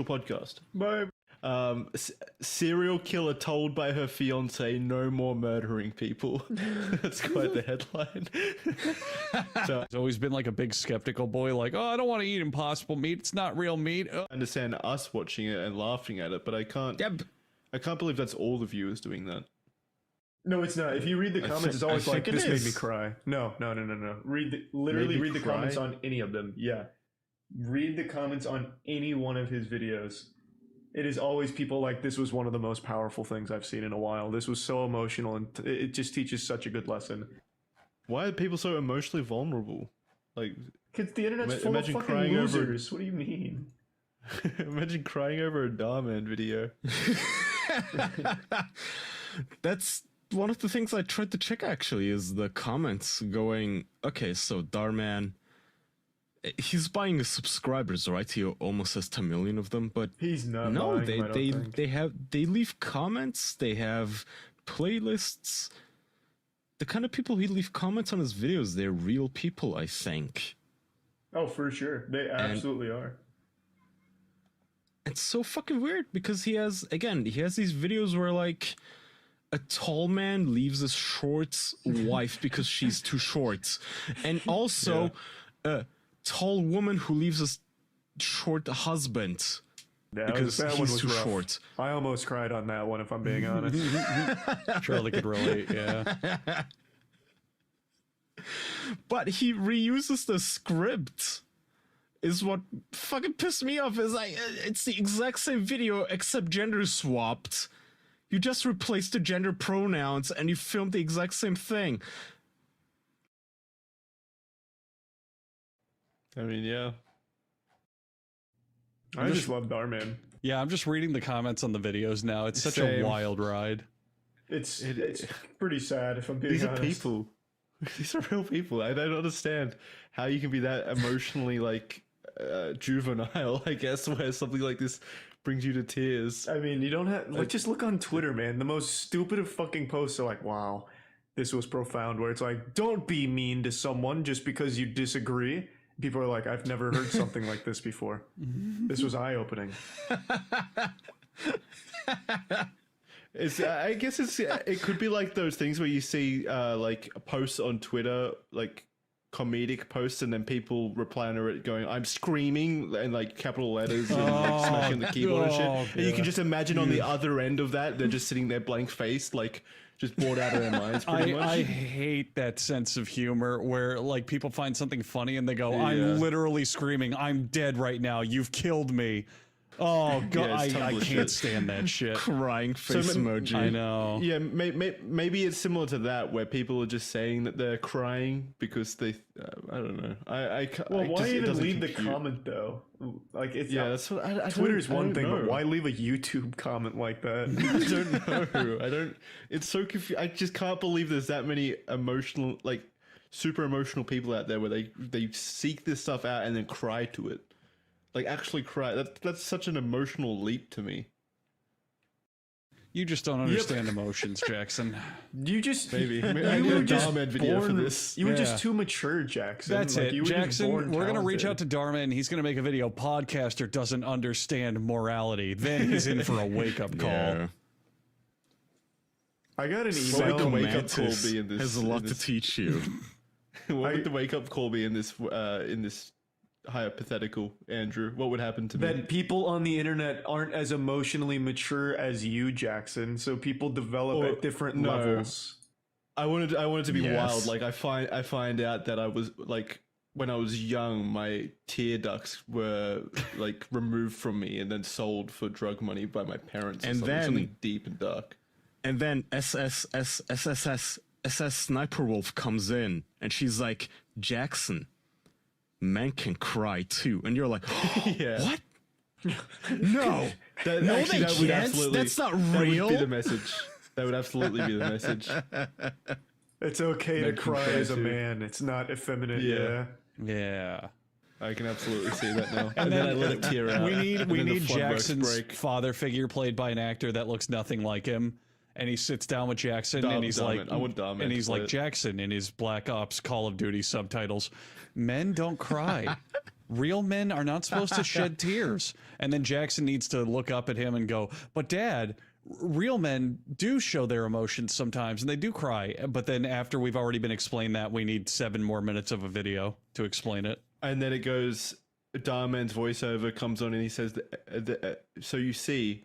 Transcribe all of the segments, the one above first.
controversial podcast. Bye. Serial killer told by her fiance, no more murdering people. That's quite the headline. So, He's always been like a big skeptical boy, like, oh, I don't want to eat impossible meat. It's not real meat. I understand us watching it and laughing at it, but I can't. Yep. I can't believe that's all the viewers doing that. No, it's not. If you read the comments, it's always like, this made me cry. No. Read the comments on any of them. Yeah. Read the comments on any one of his videos. It is always people like, this was one of the most powerful things I've seen in a while. This was so emotional, and it just teaches such a good lesson. Why are people so emotionally vulnerable? Like, because the internet's full of fucking losers. What do you mean? Imagine crying over a Darman video. That's one of the things I tried to check, actually, is the comments going, okay, so Darman, he's buying his subscribers, right? He almost has 10 million of them, but he's not. No, buying they leave comments, they have playlists. The kind of people who leave comments on his videos, they're real people, I think. Oh, for sure. They absolutely are. It's so fucking weird because he has these videos where, like, a tall man leaves his short wife because she's too short. And also a tall woman who leaves his short husband because he's too short. I almost cried on that one, if I'm being honest. Charlie could relate, yeah. But he reuses the script. Is what fucking pissed me off. Is like, it's the exact same video except gender swapped. You just replaced the gender pronouns and you filmed the exact same thing. I mean, yeah. I just love Darman. Yeah, I'm just reading the comments on the videos now. It's such a wild ride. It's pretty sad, if I'm being honest. These are people. These are real people. I don't understand how you can be that emotionally, like, juvenile, I guess, where something like this brings you to tears. I mean, you don't have, like, just look on Twitter, man. The most stupid of fucking posts are like, wow, this was profound, where it's like, don't be mean to someone just because you disagree. People are like, I've never heard something like this before. This was eye-opening. I guess it could be like those things where you see like posts on Twitter, like comedic posts, and then people reply under it going, I'm screaming, and like capital letters and like smashing the keyboard and shit. And you can just imagine on the other end of that, they're just sitting there blank faced, like just bored out of their minds pretty much. I hate that sense of humor where like people find something funny and they go, I'm literally screaming, I'm dead right now, you've killed me. Oh god, I can't stand that shit. Crying face emoji. I know. Yeah, maybe it's similar to that, where people are just saying that they're crying because they, I don't know. Why even leave the comment though? Like, it's that's what Twitter's one thing, but why leave a YouTube comment like that? I don't know. It's so confusing. I just can't believe there's that many emotional, like, super emotional people out there where they seek this stuff out and then cry to it. Like, actually cry. That's such an emotional leap to me. You just don't understand emotions, Jackson. You just maybe I need a Darman video for this. You were just too mature, Jackson. That's like, it, Jackson. We're gonna reach out to Darman. And he's gonna make a video. Podcaster doesn't understand morality. Then he's in for a wake up call. Yeah. I got an email. What would the wake up call be in this? Has a lot to teach you. What would the wake up call be in this hypothetical, Andrew? What would happen to me? That people on the internet aren't as emotionally mature as you, Jackson. So people develop at different levels. I wanted to be wild. Like, I find out that I was, like, when I was young, my tear ducts were like removed from me and then sold for drug money by my parents. And something deep and dark. And then SS Sniper Wolf comes in and she's like, Jackson, men can cry too, and you're like, what? No, they can't. That's not real. That would be the message. That would absolutely be the message. It's okay to cry as a man. It's not effeminate. Yeah. I can absolutely see that now. And then I let it tear out. We need Jackson's father figure played by an actor that looks nothing like him. And he sits down with Jackson and he's like, Jackson in his Black Ops Call of Duty subtitles, men don't cry. Real men are not supposed to shed tears. And then Jackson needs to look up at him and go, but Dad, real men do show their emotions sometimes and they do cry. But then after we've already been explained that, we need 7 more minutes of a video to explain it. And then it goes, Darman's voiceover comes on and he says, so you see,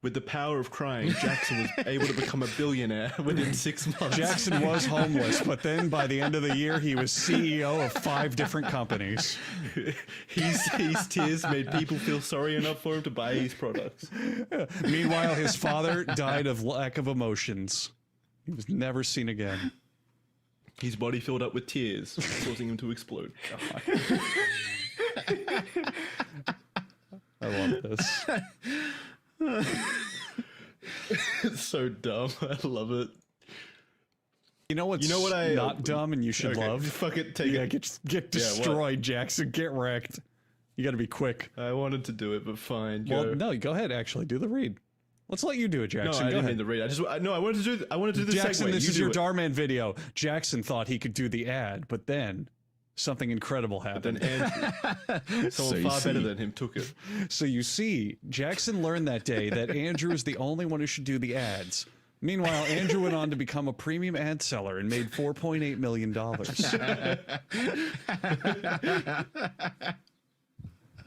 with the power of crying, Jackson was able to become a billionaire within 6 months. Jackson was homeless, but then by the end of the year, he was CEO of 5 different companies. His tears made people feel sorry enough for him to buy his products. Meanwhile, his father died of lack of emotions. He was never seen again. His body filled up with tears, causing him to explode. I love this. It's so dumb. I love it. You know what's not dumb and you should love? Fuck it, take it. Get destroyed, Jackson. Get wrecked. You got to be quick. I wanted to do it, but fine. Well, no, go ahead. Actually, do the read. Let's let you do it, Jackson. No, I didn't mean the read. I wanted to do the Jackson, segue. this is your Darman video. Jackson thought he could do the ad, but then something incredible happened. But then someone far better than him took it. So you see, Jackson learned that day that Andrew is the only one who should do the ads. Meanwhile, Andrew went on to become a premium ad seller and made $4.8 million.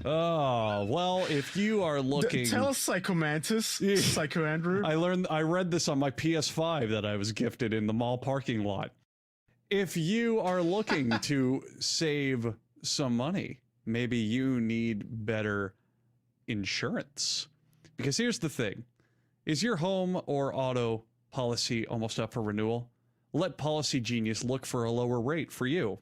Oh, well, if you are looking... Tell us, Psychomantis, Psycho Andrew. I read this on my PS5 that I was gifted in the mall parking lot. If you are looking to save some money, maybe you need better insurance. Because here's the thing. Is your home or auto policy almost up for renewal? Let Policy Genius look for a lower rate for you.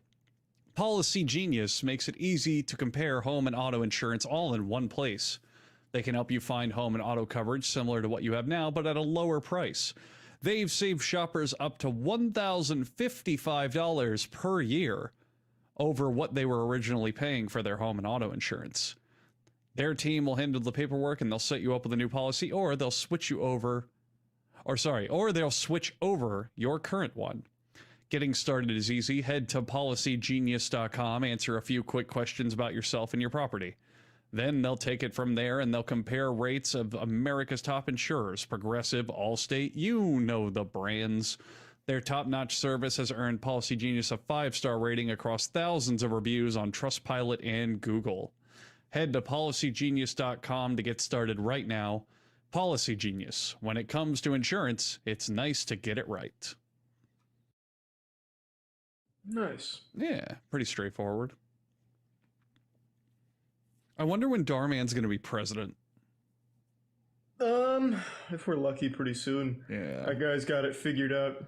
Policy Genius makes it easy to compare home and auto insurance all in one place. They can help you find home and auto coverage similar to what you have now, but at a lower price. They've saved shoppers up to $1,055 per year over what they were originally paying for their home and auto insurance. Their team will handle the paperwork and they'll set you up with a new policy, or they'll switch over your current one. Getting started is easy. Head to policygenius.com, answer a few quick questions about yourself and your property. Then they'll take it from there and they'll compare rates of America's top insurers, Progressive, Allstate, you know the brands. Their top-notch service has earned Policy Genius a 5-star rating across thousands of reviews on Trustpilot and Google. Head to policygenius.com to get started right now. Policy Genius. When it comes to insurance, it's nice to get it right. Nice. Yeah, pretty straightforward. I wonder when Darman's going to be president. If we're lucky, pretty soon. Yeah. That guy's got it figured out.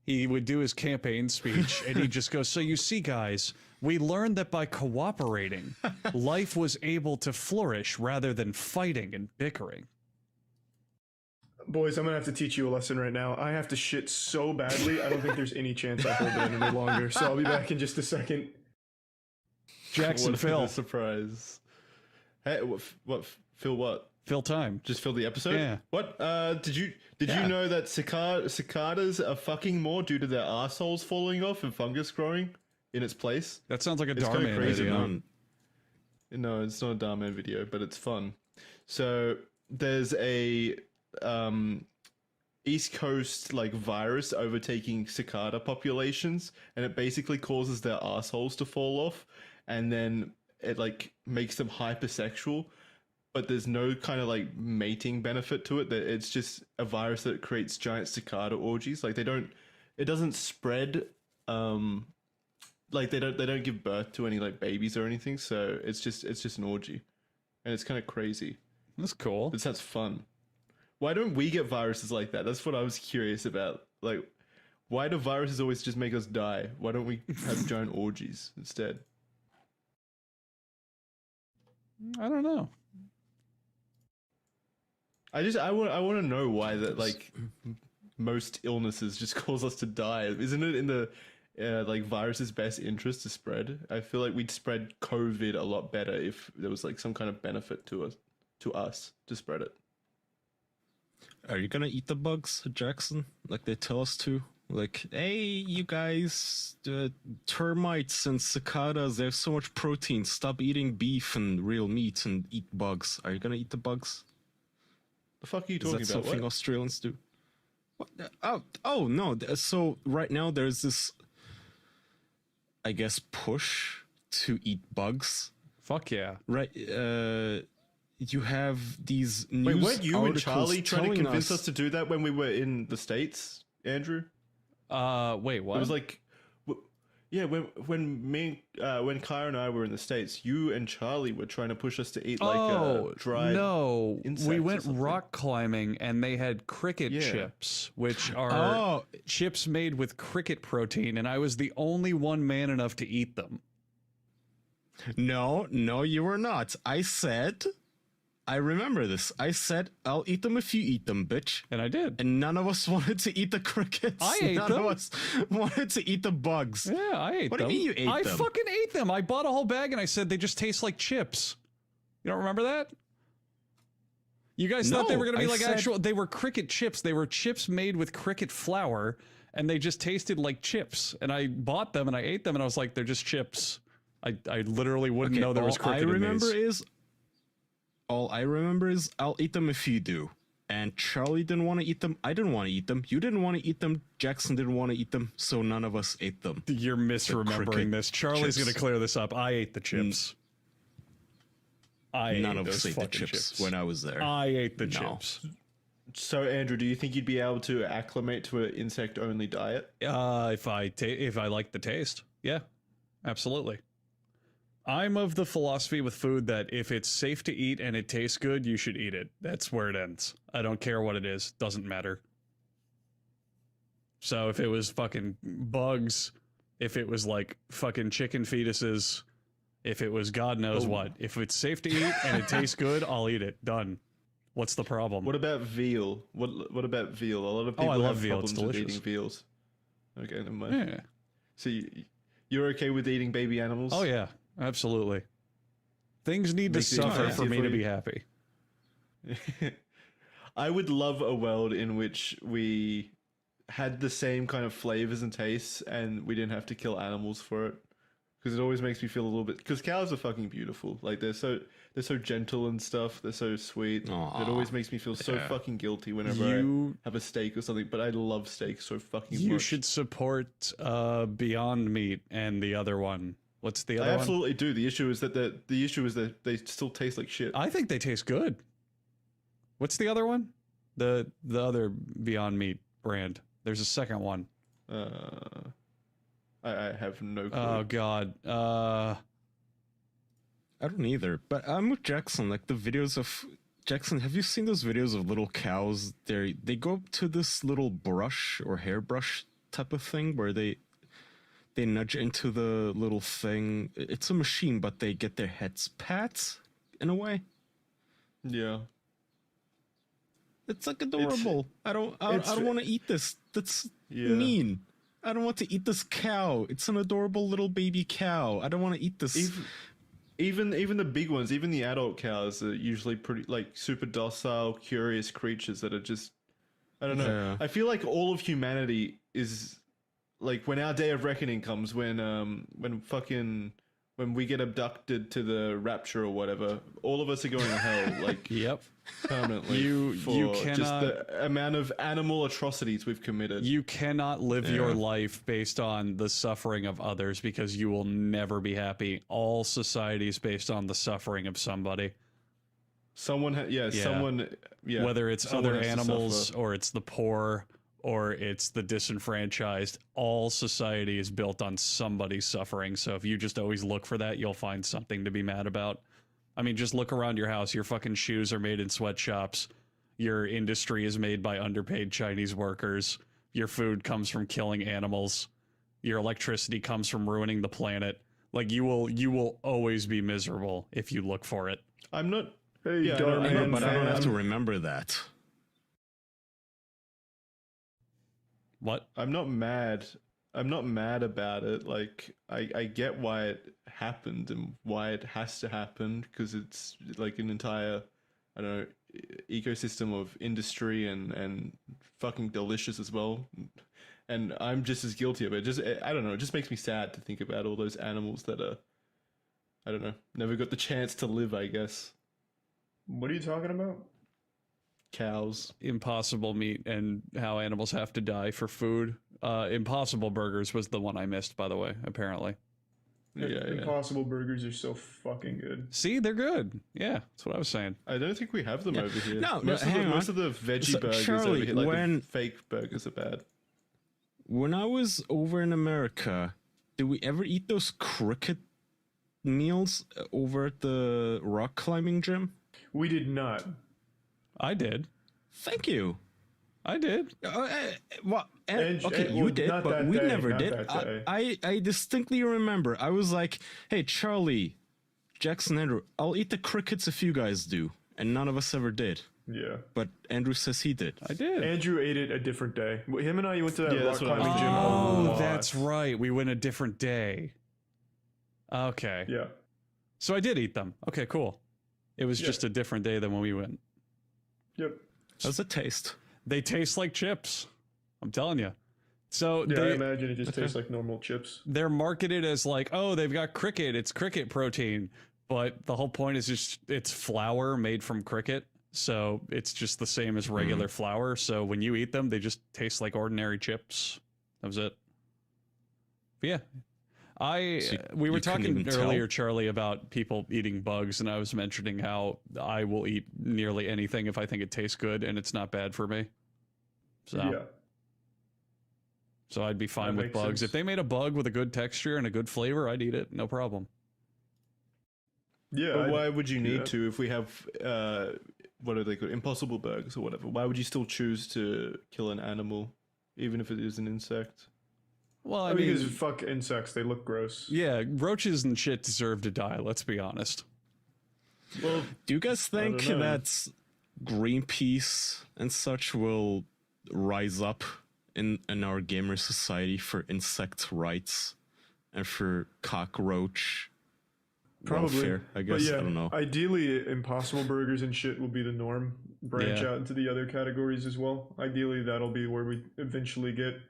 He would do his campaign speech and he'd just go, so you see, guys, we learned that by cooperating, life was able to flourish rather than fighting and bickering. Boys, I'm going to have to teach you a lesson right now. I have to shit so badly, I don't think there's any chance I hold it in any longer. So I'll be back in just a second. Jackson, Phil. What a surprise. Hey, what? Phil what? Fill time. Just fill the episode? Yeah. What? Did you know that cicadas are fucking more due to their assholes falling off and fungus growing in its place? That sounds like a It's kinda Darman crazy, video. man. No, it's not a Darman video, but it's fun. So there's a East Coast virus overtaking cicada populations, and it basically causes their assholes to fall off, and then it makes them hypersexual. But there's no kind of mating benefit to it. That it's just a virus that creates giant cicada orgies. It doesn't spread. They don't give birth to any babies or anything. So it's just an orgy, and it's kind of crazy. That's cool. It sounds fun. Why don't we get viruses like that? That's what I was curious about. Why do viruses always just make us die? Why don't we have giant orgies instead? I don't know. I want to know why that most illnesses just cause us to die. Isn't it in the virus's best interest to spread? I feel like we'd spread COVID a lot better if there was some kind of benefit to us to spread it. Are you gonna eat the bugs, Jackson? Like they tell us to? Like, hey, you guys, termites and cicadas, they have so much protein. Stop eating beef and real meat and eat bugs. Are you gonna eat the bugs? The fuck are you Is talking that about? something What? Australians do? What? Oh no. So right now there's this, I guess, push to eat bugs. Fuck yeah. Right? You have these news Wait, weren't you and articles Charlie trying to telling convince us to do that when we were in the States, Andrew? Wait, what? It was like, yeah, when Kyle and I were in the States, you and Charlie were trying to push us to eat like dried. no, insects we or went something. rock climbing and they had cricket Yeah. chips, which are Oh, chips made with cricket protein, and I was the only one man enough to eat them. no, you were not. I remember this. I said, I'll eat them if you eat them, bitch. And I did. And none of us wanted to eat the crickets. I ate none them. of us wanted to eat the bugs. Yeah, I ate What them. do you mean you ate I them? fucking ate them. I bought a whole bag and I said they just taste like chips. You don't remember that? You guys thought they No, were going to be I like said- actual... They were cricket chips. They were chips made with cricket flour, and they just tasted like chips. And I bought them and I ate them, and I was like, they're just chips. I literally wouldn't know there was cricket all I remember in these. all I remember is I'll eat them if you do. And Charlie didn't want to eat them. I didn't want to eat them. You didn't want to eat them. Jackson didn't want to eat them. So none of us ate them. You're misremembering cricket this. Charlie's chips. going to clear this up. I ate the chips. I None ate of those us ate the fucking chips when I was there. I ate the No. chips. So, Andrew, do you think you'd be able to acclimate to an insect-only diet? If I like the taste, yeah, absolutely. I'm of the philosophy with food that if it's safe to eat and it tastes good, you should eat it. That's where it ends. I don't care what it is. Doesn't matter. So if it was fucking bugs, if it was like fucking chicken fetuses, if it was God knows what, if it's safe to eat and it tastes good, I'll eat it. Done. What's the problem? What about veal? What about veal? A lot of people I love have veal. It's problems with delicious. eating veals. Okay, never mind. Yeah. So you're okay with eating baby animals? Oh yeah, absolutely. Things need to Makes it suffer easier for me for to you. be happy. I would love a world in which we had the same kind of flavors and tastes, and we didn't have to kill animals for it. Because it always makes me feel a little bit. Because cows are fucking beautiful. Like they're so gentle and stuff. They're so sweet. Aw, It always makes me feel so yeah. fucking guilty whenever You- I have a steak or something. But I love steak so fucking You much. should support Beyond Meat and the other one. What's the I other one? absolutely do. The issue is that the issue is that they still taste like shit. I think they taste good. What's the other one? The other Beyond Meat brand. There's a second one. I have no clue. Oh God. I don't either. But I'm with Jackson. Like the videos of Jackson, have you seen those videos of little cows? They go up to this little brush or hairbrush type of thing where they nudge into the little thing. It's a machine, but they get their heads pat in a way. Yeah. It's like adorable. I don't want to eat this. That's Yeah. mean. I don't want to eat this cow. It's an adorable little baby cow. I don't want to eat this. Even the big ones, even the adult cows are usually pretty like super docile, curious creatures that are just I don't know. Yeah. I feel like all of humanity is like when our day of reckoning comes, when we get abducted to the rapture or whatever, all of us are going to hell, like Yep. permanently. You just cannot- the amount of animal atrocities we've committed. You cannot live your life based on the suffering of others because you will never be happy. All society is based on the suffering of somebody. Someone, Whether it's someone other has to animals suffer. or it's the poor or it's the disenfranchised, all society is built on somebody suffering. So if you just always look for that, you'll find something to be mad about. I mean, just look around your house. Your fucking shoes are made in sweatshops. Your industry is made by underpaid Chinese workers. Your food comes from killing animals. Your electricity comes from ruining the planet. Like you will always be miserable if you look for it. I'm not. Hey, Yeah, I know, Darman, But I don't have to fam. remember that. What? I'm not mad. I'm not mad about it. Like I get why it happened and why it has to happen because it's like an entire, I don't know, ecosystem of industry and fucking delicious as well. and I'm just as guilty of it. Just I don't know. It just makes me sad to think about all those animals that are, I don't know, never got the chance to live. I guess What are you talking about? cows. Impossible meat and how animals have to die for food. Impossible Burgers was the one I missed, by the way, apparently. Yeah, Impossible burgers are so fucking good. See, they're good. Yeah, that's what I was saying. I don't think we have them over here. No, most of the veggie So, burgers Charlie, over here, like when- the fake burgers, are bad. When I was over in America, did we ever eat those cricket meals over at the rock climbing gym? We did not. I did. Thank you. I did. Okay, you well, did, not but that we day, never not did. that day. I distinctly remember. I was like, "Hey, Charlie, Jackson, Andrew, I'll eat the crickets if you guys do," and none of us ever did. Yeah. But Andrew says he did. I did. Andrew ate it a different day. Him and I went to that Yeah, rock that's what I climbing was gym. Oh, a lot. that's right. We went a different day. Okay. Yeah. So I did eat them. Okay, cool. It was Yeah. just a different day than when we went. Yep. How's it taste? They taste like chips. I'm telling you. So Yeah, I they, imagine it just tastes like normal chips. they're marketed as like, oh, they've got cricket. It's cricket protein. But the whole point is just it's flour made from cricket. So it's just the same as regular flour. So when you eat them, they just taste like ordinary chips. That was it. But yeah. We were you couldn't talking even tell? earlier, Charlie, about people eating bugs, and I was mentioning how I will eat nearly anything if I think it tastes good and it's not bad for me. So, Yeah. so I'd be fine That with makes bugs. sense. If they made a bug with a good texture and a good flavor, I'd eat it, no problem. Yeah. But why would you do need that. to if we have what are they called, impossible burgers or whatever? Why would you still choose to kill an animal, even if it is an insect? Well, I Because mean, fuck insects, they look gross. yeah, roaches and shit deserve to die. Let's be honest. Well, Do you guys think don't know. that Greenpeace and such will rise up in our gamer society for insect rights and for cockroach Probably. welfare? I guess But yeah, I don't know. Ideally, impossible burgers and shit will be the norm. Branch Yeah. out into the other categories as well. Ideally, that'll be where we eventually get.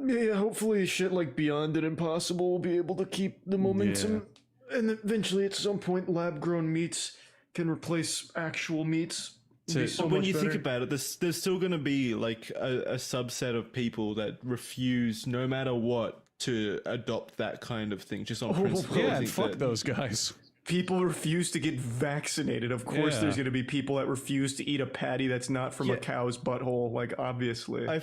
Yeah, hopefully, shit like Beyond and Impossible will be able to keep the momentum. And eventually, at some point, lab grown meats can replace actual meats. To- Be so but when much you think better. about it, there's still going to be like a subset of people that refuse, no matter what, to adopt that kind of thing just on principle. I Yeah, and think fuck that- those guys. People refuse to get vaccinated. Of course, Yeah. there's going to be people that refuse to eat a patty that's not from a Yeah. cow's butthole. Like, obviously. I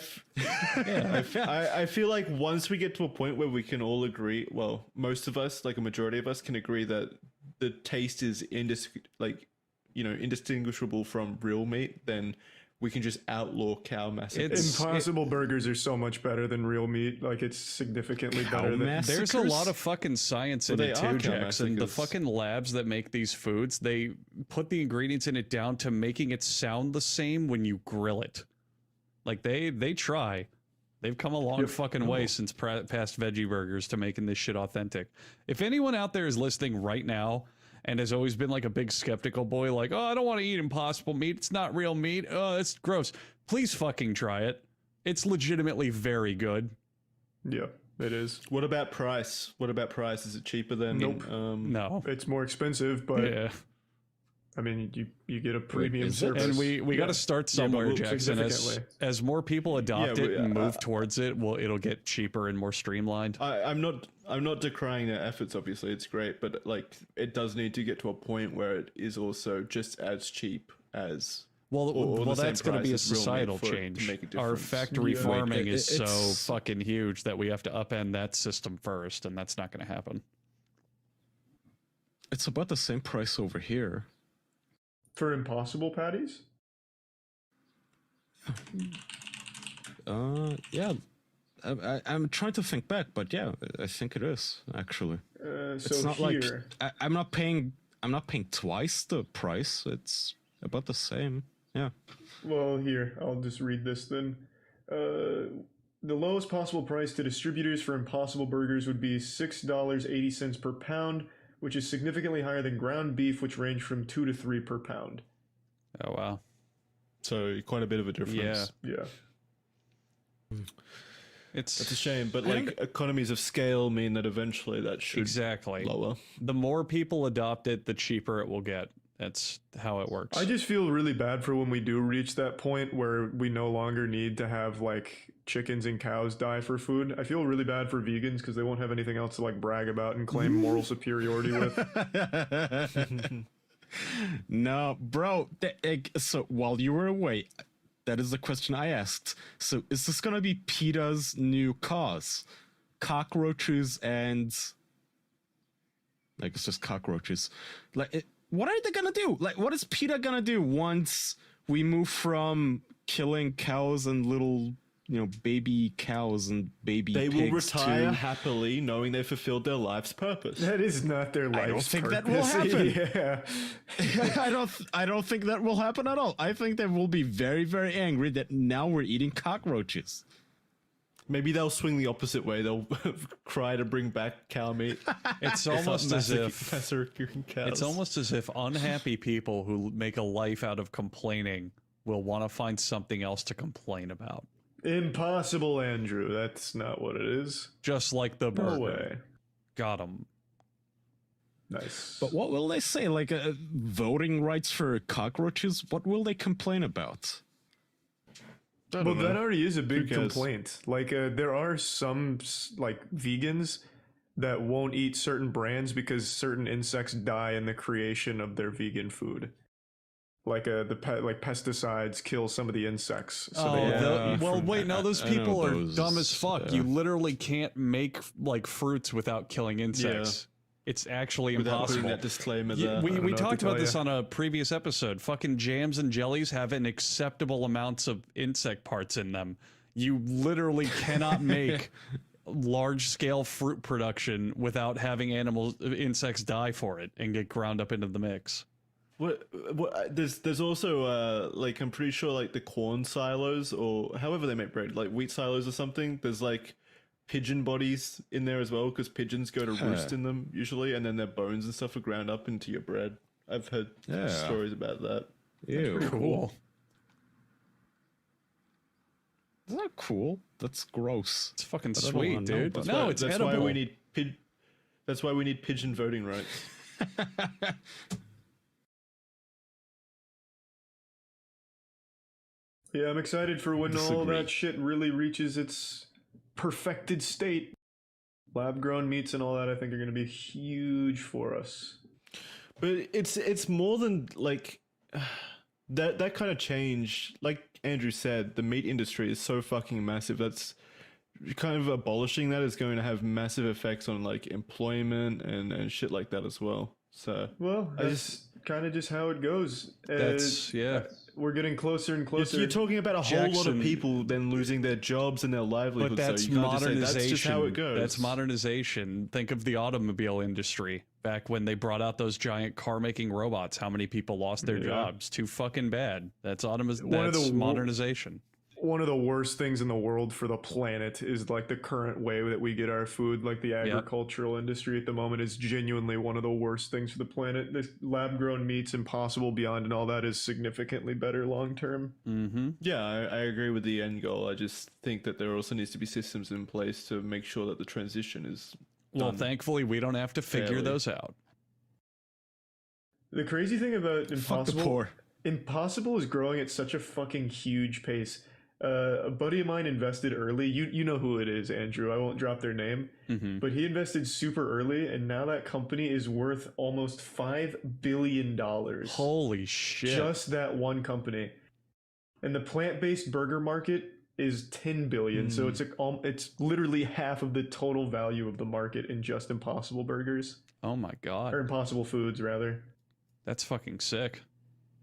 feel like once we get to a point where we can all agree, well, most of us, like a majority of us, can agree that the taste is indistinguishable from real meat, then we can just outlaw cow massacre. Impossible burgers are so much better than real meat. Like, it's significantly Cow better than. massacre? There's a lot of fucking science in Well, it they are too, cow Jackson. The massacres. fucking labs that make these foods, they put the ingredients in it down to making it sound the same when you grill it. Like they try. They've come a long fucking way since past veggie burgers to making this shit authentic. If anyone out there is listening right now and has always been like a big skeptical boy, like, oh, I don't want to eat impossible meat. It's not real meat. Oh, it's gross. Please fucking try it. It's legitimately very good. Yeah, it is. What about price? Is it cheaper than? Nope. No. It's more expensive, but Yeah. I mean, you get a premium is it? service. And we got to Yeah. start somewhere, well, Jackson. As more people adopt Yeah, it and but, move towards it, well, it'll get cheaper and more streamlined. I'm not decrying their efforts. Obviously, it's great, but like it does need to get to a point where it is also just as cheap as. Well, or the same that's going to be a price as real meat societal for it to change. make a Our difference. factory Yeah. farming Wait, is so it's- fucking huge that we have to upend that system first, and that's not going to happen. It's about the same price over here. For impossible patties. Yeah. I'm trying to think back, but yeah, I think it is actually. So It's not here, like I'm not paying twice the price. It's about the same. Yeah. well, here I'll just read this then. The lowest possible price to distributors for Impossible Burgers would be $6.80 per pound, which is significantly higher than ground beef, which range from 2 to 3 per pound. Oh, wow. So quite a bit of a difference. Yeah. Yeah. It's That's a shame, but like economies of scale mean that eventually that should exactly lower. the more people adopt it, the cheaper it will get. That's how it works. I just feel really bad for when we do reach that point where we no longer need to have like chickens and cows die for food. I feel really bad for vegans because they won't have anything else to like brag about and claim moral superiority with. No, bro. So while you were away, that is the question I asked. So is this gonna be PETA's new cause? Cockroaches and like it's just cockroaches. What are they gonna do? Like, what is PETA gonna do once we move from killing cows and little, baby cows and baby They pigs will retire to... happily, knowing they fulfilled their life's purpose. That is not their life's I don't think that will purpose. happen. Yeah. I don't think that will happen at all. I think they will be very, very angry that now we're eating cockroaches. Maybe they'll swing the opposite way. They'll cry to bring back cow meat. It's almost as if massacring cows. it's almost as if unhappy people who make a life out of complaining will want to find something else to complain about. Impossible, Andrew. That's not what it is. Just like the burger. No way. Got him. Nice. But what will they say? Like voting rights for cockroaches? What will they complain about? Well, that already is a big cares? complaint. Like, there are some like vegans that won't eat certain brands because certain insects die in the creation of their vegan food. Like like pesticides kill some of the insects. So Wait, no, those people are those, dumb as fuck. You literally can't make like fruits without killing insects. It's actually Without putting impossible. that disclaimer Yeah, there. we know talked what to about tell this ya. on a previous episode. Fucking jams and jellies have an acceptable amounts of insect parts in them. You literally cannot make large scale fruit production without having insects die for it and get ground up into the mix. What there's also like I'm pretty sure like the corn silos or however they make bread, like wheat silos or something, there's like pigeon bodies in there as well because pigeons go to roost in them usually, and then their bones and stuff are ground up into your bread. I've heard stories about that. Ew. Cool. Is that cool? That's gross. It's fucking I don't sweet, wanna know dude. about No, it's that's edible. why we need that's why we need pigeon voting rights. Yeah, I'm excited for when all Disagree. that shit really reaches its perfected state. Lab grown meats and all that I think are going to be huge for us. But it's more than like that kind of change. Like Andrew said, the meat industry is so fucking massive. That's kind of abolishing that is going to have massive effects on like employment and shit like that as well. So Well, that's kind of just how it goes. That's We're getting closer and closer. you're talking about a whole lot Jackson- of people then losing their jobs and their livelihood. But that's so you can't just say modernization. that's just how it goes. That's modernization. Think of the automobile industry back when they brought out those giant car making robots. How many people lost their jobs? Too fucking bad. That's modernization. One of the worst things in the world for the planet is like the current way that we get our food. Like the agricultural industry at the moment is genuinely one of the worst things for the planet. This lab grown meats, Impossible Beyond, and all that is significantly better long term. Mm-hmm. Yeah, I agree with the end goal. I just think that there also needs to be systems in place to make sure that the transition is Well, done. Thankfully, we don't have to figure fairly. those out. The crazy thing about Fuck the Impossible, poor. Impossible is growing at such a fucking huge pace. A buddy of mine invested early. You know who it is, Andrew. I won't drop their name. Mm-hmm. But he invested super early, and now that company is worth almost $5 billion. Holy shit. Just that one company. And the plant-based burger market is 10 billion. So it's literally half of the total value of the market in just Impossible Burgers. Oh my god. Or Impossible Foods, rather. That's fucking sick.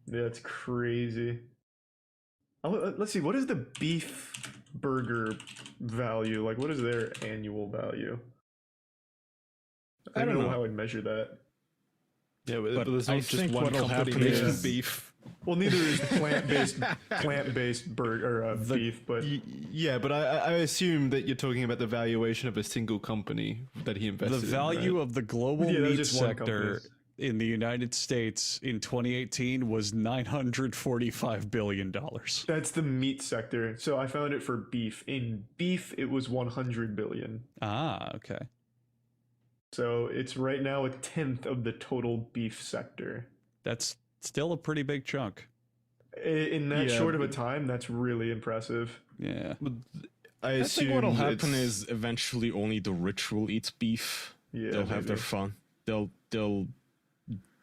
Yeah, it's crazy. Let's see, what is the beef burger value? Like, what is their annual value? I don't know how I'd measure that. Yeah, but But there's I not just think one what'll company happen making is- beef. Well, neither is plant-based burger or beef, but Yeah, but I assume that you're talking about the valuation of a single company that he The invested in, value right? of the global Yeah, that's meat just one sector company. in the United States in 2018 was $945 billion. That's the meat sector. So I found it for beef. In beef, it was 100 billion. Ah, okay. So it's right now a tenth of the total beef sector. That's still a pretty big chunk. In that short of a time, that's really impressive. Yeah. I I assume think what'll happen it's- is eventually only the rich will eat beef. Yeah, They'll have their maybe. fun. They'll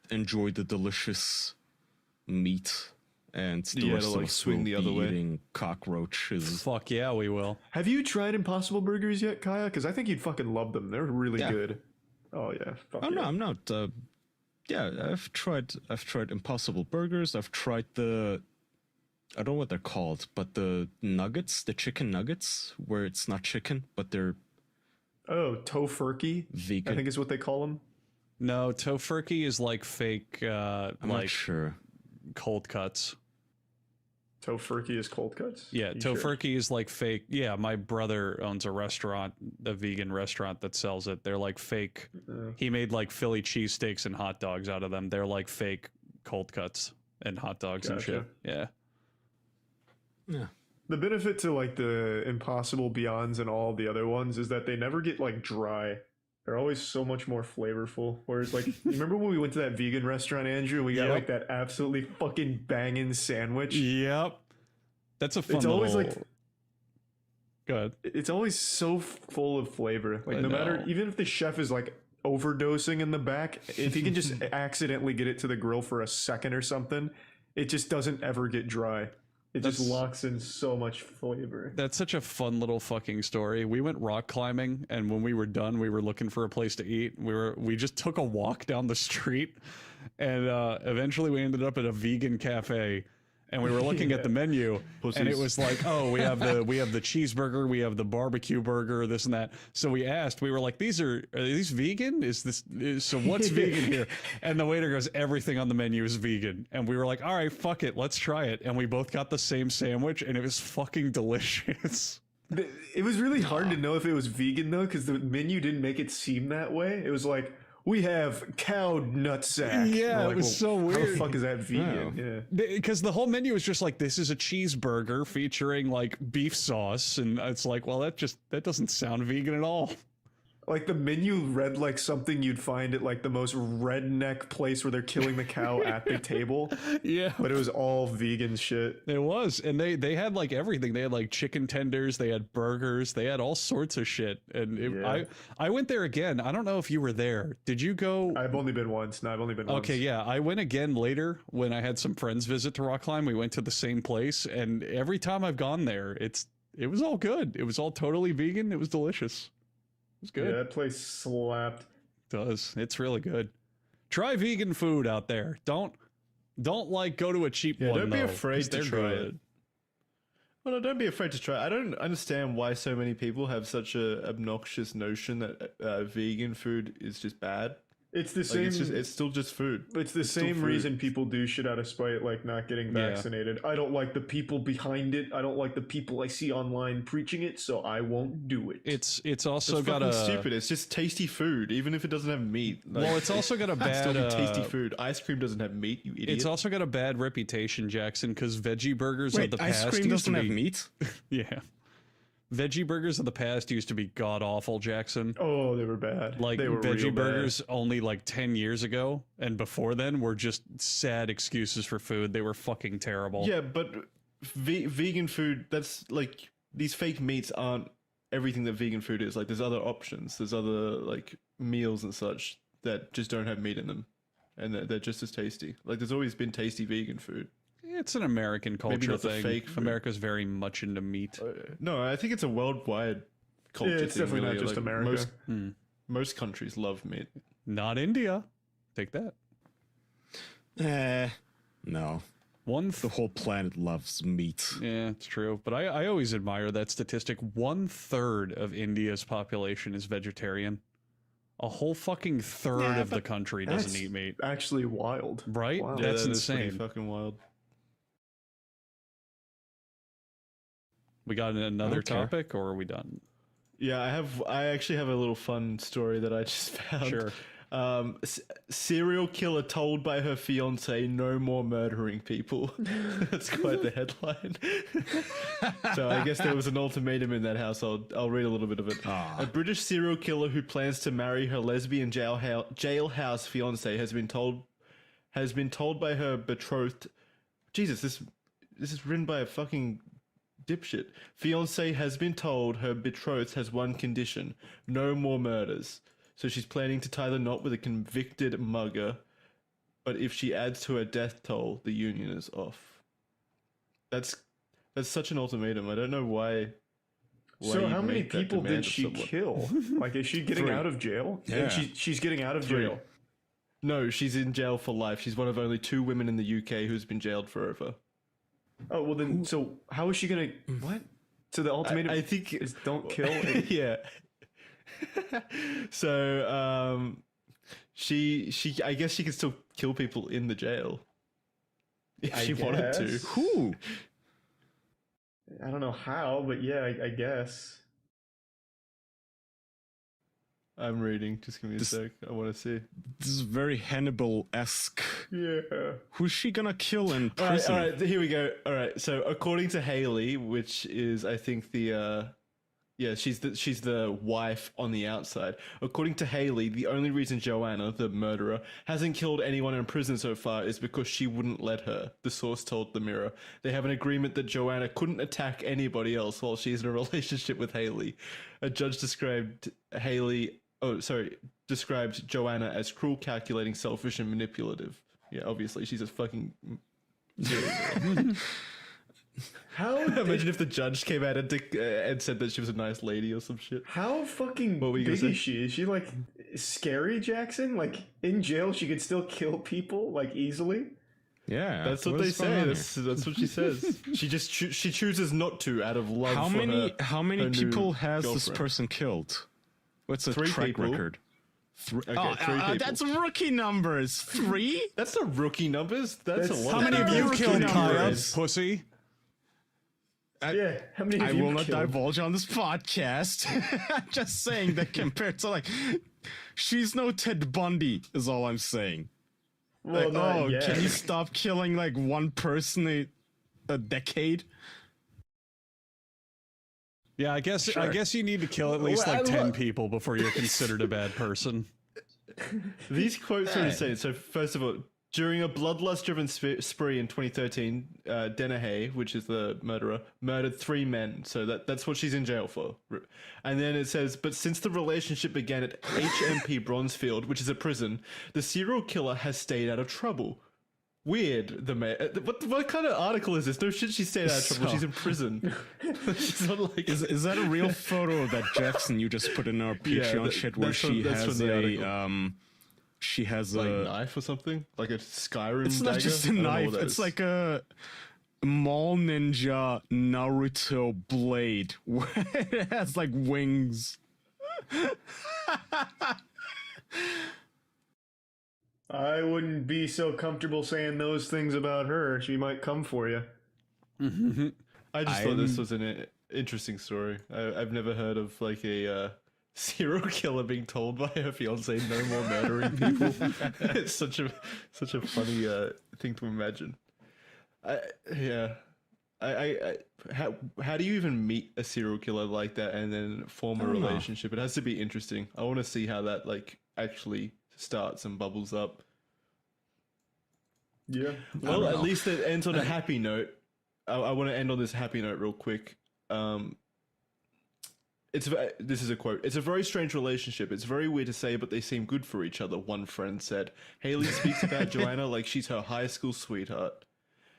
enjoy the delicious meat, and the Yeah, rest they'll, of like, us swing will the be other way. eating cockroaches. Fuck yeah, we will. Have you tried Impossible Burgers yet, Kaya? Because I think you'd fucking love them. They're really Yeah. good. Oh yeah. Fuck Oh no, yeah. I'm not. Yeah, I've tried Impossible Burgers. I've tried the, I don't know what they're called, but the nuggets, the chicken nuggets, where it's not chicken, but they're Oh, tofurkey. vegan. I think is what they call them. No, tofurkey is like fake, I'm not like sure. cold cuts. Tofurkey is cold cuts. Yeah, You sure? tofurkey is like fake. Yeah, my brother owns a restaurant, a vegan restaurant that sells it. They're like fake. He made like Philly cheesesteaks and hot dogs out of them. They're like fake cold cuts and hot dogs and shit. Gotcha. Yeah. Yeah. The benefit to like the Impossible Beyonds and all the other ones is that they never get like dry. They're always so much more flavorful. Whereas like, you remember when we went to that vegan restaurant, Andrew? We got Yep. like that absolutely fucking banging sandwich. Yep. That's a fun It's always little... like Go ahead. it's always so full of flavor. Like I no matter, know. even if the chef is like overdosing in the back, if he can just accidentally get it to the grill for a second or something, it just doesn't ever get dry. It just That's- locks in so much flavor. That's such a fun little fucking story. We went rock climbing, and when we were done, we were looking for a place to eat. We just took a walk down the street, and eventually we ended up at a vegan cafe. And we were looking at the menu, and it Pussies. was like, oh, we have the cheeseburger, we have the barbecue burger, this and that. So we asked, we were like, are these vegan? So what's vegan here? And the waiter goes, everything on the menu is vegan. And we were like, all right, fuck it, let's try it. And we both got the same sandwich, and it was fucking delicious. It was really hard to know if it was vegan though, because the menu didn't make it seem that way. It was like, we have cow nutsack. Yeah, We're it like, was so How the weird. fuck is that vegan? Yeah. Because the whole menu was just like, this is a cheeseburger featuring like beef sauce, and it's like, well, that doesn't sound vegan at all. Like the menu read like something you'd find at like the most redneck place where they're killing the cow at the table, Yeah, but it was all vegan shit. it was, and they had like everything. They had like chicken tenders, they had burgers, they had all sorts of shit. And Yeah. I went there again. I don't know if you were there. Did you go? I've only been once. No, I've only been once. Okay, yeah, I went again later when I had some friends visit to rock climb. We went to the same place, and every time I've gone there, it was all good. It was all totally vegan. It was delicious. It was good. Yeah, that place slapped. Does. It's really good. Try vegan food out there. Don't like go to a cheap Yeah, one. don't be though, afraid 'cause to they're try good. it. Well, no, don't be afraid to try. I don't understand why so many people have such a obnoxious notion that vegan food is just bad. It's the Like, same. it's still just food. It's the still same food. reason people do shit out of spite, like not getting Yeah. vaccinated. I don't like the people behind it. I don't like the people I see online preaching it, so I won't do it. It's also It's got fucking a stupid. It's just tasty food, even if it doesn't have meat. Like, well. It's also got a it's bad still tasty uh, food. Ice cream doesn't have meat. You idiot. It's also got a bad reputation, Jackson, because veggie burgers of Wait, the ice past cream used to doesn't have be meat? yeah. Veggie burgers of the past used to be god awful, Jackson. Oh, they were bad. Like they were veggie real bad. burgers only like 10 years ago and before then were just sad excuses for food. They were fucking terrible. Yeah, but vegan food, that's like, these fake meats aren't everything that vegan food is. Like, there's other options. There's other, like, meals and such that just don't have meat in them. And they're just as tasty. Like, there's always been tasty vegan food. It's an American Maybe culture not the thing. fake food. America's very much into meat. No, I think it's a worldwide culture Yeah, it's thing, definitely really. not just Like, America. Most countries love meat. Not India. Take that. No. One The whole planet loves meat. Yeah, it's true. But I always admire that statistic. 1/3 of India's population is vegetarian. A whole fucking third Yeah, of the but country That's doesn't eat meat. actually wild. Right? Wow. That's that is pretty insane. fucking wild. We got another Okay. topic, or are we done? Yeah, I actually have a little fun story that I just found. Sure. Serial killer told by her fiance, no more murdering people. That's quite the headline. So I guess there was an ultimatum in that household. I'll read a little bit of it. A British serial killer who plans to marry her lesbian jailhouse fiance has been told by her betrothed. Jesus, this is written by a fucking dipshit. Fiance has been told her betrothed has one condition: no more murders. So she's planning to tie the knot with a convicted mugger, but if she adds to her death toll, the union is off. That's such an ultimatum. I don't know why. So how many people did she kill? Like, is she getting out of jail? Yeah. And she's getting out of jail. No, she's in jail for life. She's one of only 2 women in the UK who's been jailed forever. Oh, well then, so how is she gonna... What? So the ultimatum I think is don't kill... Yeah. So, she I guess she could still kill people in the jail if she wanted to. Who? I don't know how, but yeah, I guess. I'm reading. Just give me a sec. I want to see. This is very Hannibal-esque. Yeah. Who's she gonna kill in prison? All right, here we go. All right, so according to Haley, which is, I think, the... yeah, she's the wife on the outside. According to Haley, the only reason Joanna, the murderer, hasn't killed anyone in prison so far is because she wouldn't let her, the source told the Mirror. They have an agreement that Joanna couldn't attack anybody else while she's in a relationship with Haley. A judge described Joanna as cruel, calculating, selfish, and manipulative. Yeah, obviously, she's a fucking... How imagine if the judge came out and said that she was a nice lady or some shit. How fucking big is she? Is she like Scary Jackson? Like in jail, she could still kill people like easily. Yeah, that's what they say. That's what she says. She chooses not to out of love. How many people has this person killed? What's the track record? 3 people. That's rookie numbers. 3? That's not rookie numbers. That's a lot. How many of you killed Kaya, pussy? How many? I will not divulge on this podcast. Just saying that compared to she's no Ted Bundy is all I'm saying. Well, can you stop killing one person a decade? Yeah, I guess you need to kill at least 10 people before you're considered a bad person. These quotes are insane. So first of all, during a bloodlust-driven spree in 2013, Dennehy, which is the murderer, murdered 3 men. So that's what she's in jail for. And then it says, but since the relationship began at HMP Bronzefield, which is a prison, the serial killer has stayed out of trouble. Weird. What kind of article is this? No shit, she stayed out of trouble. She's in prison. She's not is that a real photo of that Jackson you just put in our Patreon shit where she has a knife or something, like a Skyrim. It's not just a knife. It's like a Mall Ninja Naruto blade where it has wings. I wouldn't be so comfortable saying those things about her. She might come for you. I just thought this was an interesting story. I've never heard of a serial killer being told by her fiance no more murdering people. It's such a funny thing to imagine. How do you even meet a serial killer like that and then form a relationship? It has to be interesting. I want to see how that actually starts and bubbles up. Yeah. Well, at least it ends on a happy note. I want to end on this happy note real quick. This is a quote. It's a very strange relationship. It's very weird to say, but they seem good for each other, one friend said. Haley speaks about Joanna like she's her high school sweetheart.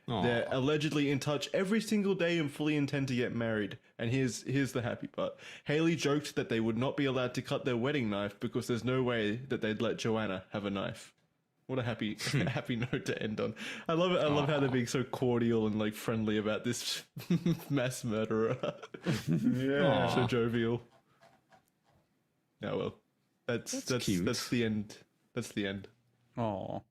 Aww. They're allegedly in touch every single day and fully intend to get married. And here's the happy part. Haley joked that they would not be allowed to cut their wedding knife because there's no way that they'd let Joanna have a knife. What a happy note to end on. I love it. I love how they're being so cordial and friendly about this mass murderer. Yeah. So jovial. Yeah, well. That's cute. That's the end. That's the end. Aw. All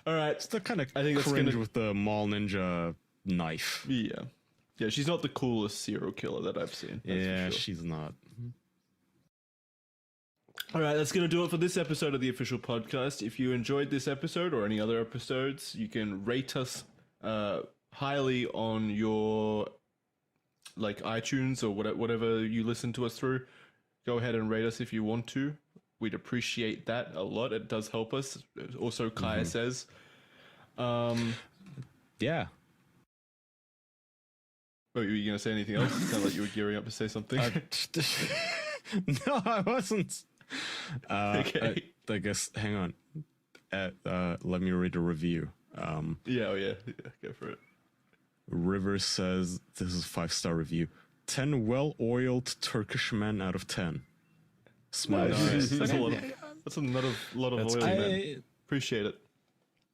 right. It's the kind of cringe with the Mall Ninja knife. Yeah, she's not the coolest serial killer that I've seen. Yeah, she's not. All right, that's going to do it for this episode of the official podcast. If you enjoyed this episode or any other episodes, you can rate us highly on your like iTunes or whatever you listen to us through. Go ahead and rate us if you want to. We'd appreciate that a lot. It does help us. Also, Kaya says. Yeah. Oh, were you going to say anything else? It sounded like you were gearing up to say something. No, I wasn't. Okay. I guess, hang on. Let me read a review. Yeah, go for it. River says, this is a 5-star review. 10 well-oiled Turkish men out of 10. Smile. Nice. That's a lot of oil, man. Appreciate it.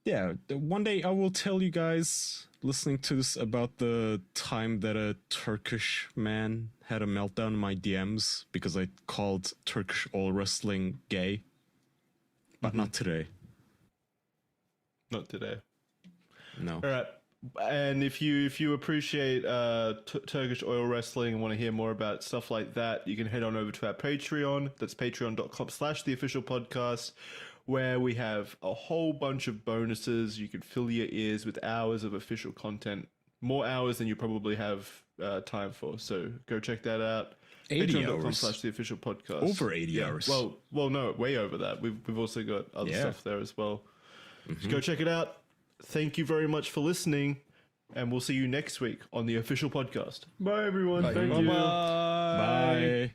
Yeah, one day I will tell you guys listening to this about the time that a Turkish man had a meltdown in my DMs because I called Turkish oil wrestling gay. But not today. Not today. No. All right. And if you appreciate Turkish oil wrestling and want to hear more about stuff like that, you can head on over to our Patreon. That's patreon.com/theofficialpodcast, where we have a whole bunch of bonuses. You can fill your ears with hours of official content, more hours than you probably have time for. So go check that out. 80 hours. patreon.com/theofficialpodcast. Over 80 hours. Well, no, way over that. We've also got other stuff there as well. So go check it out. Thank you very much for listening, and we'll see you next week on the official podcast. Bye, everyone. Bye. Thank you. Bye.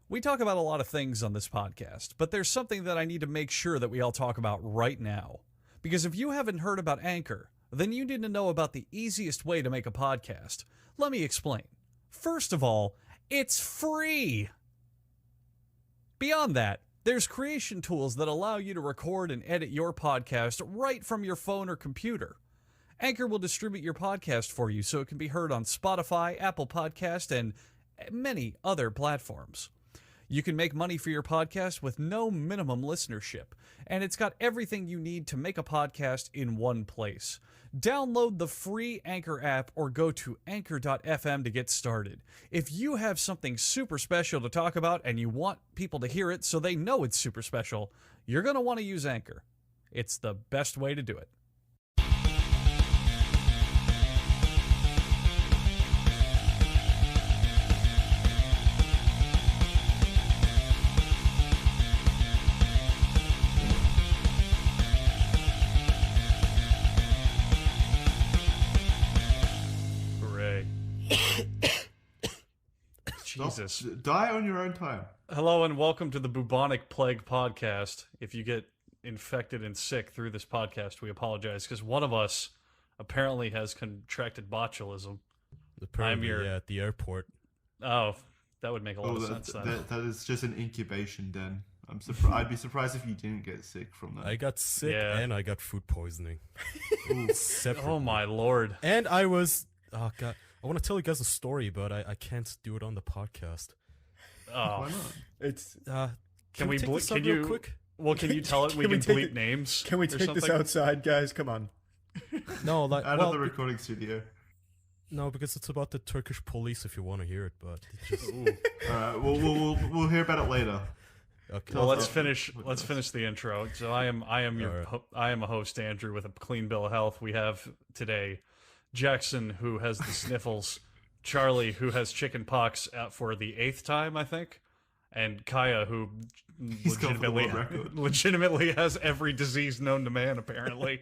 We talk about a lot of things on this podcast, but there's something that I need to make sure that we all talk about right now. Because if you haven't heard about Anchor, then you need to know about the easiest way to make a podcast. Let me explain. First of all, it's free. Beyond that, there's creation tools that allow you to record and edit your podcast right from your phone or computer. Anchor will distribute your podcast for you so it can be heard on Spotify, Apple Podcast, and many other platforms. You can make money for your podcast with no minimum listenership, and it's got everything you need to make a podcast in one place. Download the free Anchor app or go to anchor.fm to get started. If you have something super special to talk about and you want people to hear it so they know it's super special, you're going to want to use Anchor. It's the best way to do it. Jesus. Die on your own time. Hello and welcome to the Bubonic Plague podcast. If you get infected and sick through this podcast, we apologize because one of us apparently has contracted botulism. Apparently, at the airport. Oh, that would make a lot of sense then. That is just an incubation then. I'm surprised. I'd be surprised if you didn't get sick from that. I got sick and I got food poisoning. Separate. Oh my lord. And I was... Oh god. I want to tell you guys a story, but I can't do it on the podcast. Oh. Why not? It's Can we take bleep? this out Can real you? quick? Well, can you tell it we Can we can take bleep it- names? Can we or take this something? outside, guys? Come on. No, like Out well, of the recording studio. no, because it's about the Turkish police. If you want to hear it, but it's just All right, we'll hear about it later. Okay. Well, let's Yeah. finish. Let's finish the intro. So I am Alright. I am a host, Andrew, with a clean bill of health. We have today Jackson, who has the sniffles, Charlie, who has chicken pox for the 8th time, I think, and Kaya, who He's gone for the world record. legitimately has every disease known to man, apparently.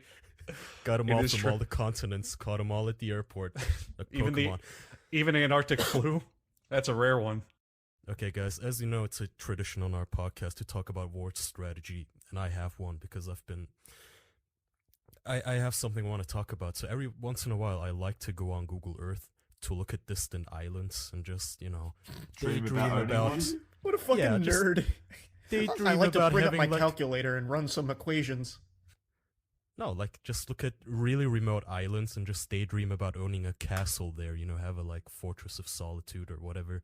Got them It all is from true. all the continents. Caught them all at the airport. Like Even the Pokemon. even Antarctic flu. That's a rare one. Okay, guys, as you know, it's a tradition on our podcast to talk about war strategy, and I have one because I have something I want to talk about. So every once in a while, I like to go on Google Earth to look at distant islands and just, Dream daydream about owning about. one? What a fucking Yeah, just nerd. Daydream I like to about bring up having my calculator and run some equations. No, like just look at really remote islands and just daydream about owning a castle there, have a like Fortress of Solitude or whatever.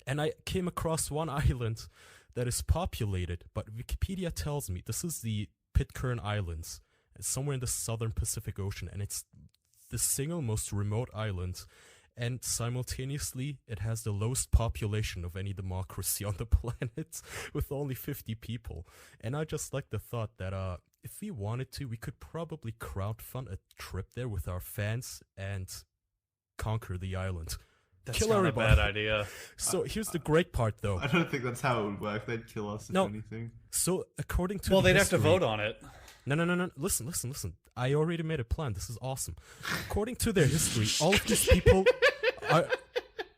And I came across one island that is populated, but Wikipedia tells me this is the Pitcairn Islands. It's somewhere in the southern Pacific Ocean, and it's the single most remote island, and simultaneously it has the lowest population of any democracy on the planet, with only 50 people. And I just like the thought that if we wanted to, we could probably crowdfund a trip there with our fans and conquer the island. That's Kill not everybody. a bad idea. So here's the great part, though. I don't think that's how it would work. They'd kill us if No. anything. So according to Well, the they'd have to history- vote on it. No. Listen. I already made a plan. This is awesome. According to their history, all of these people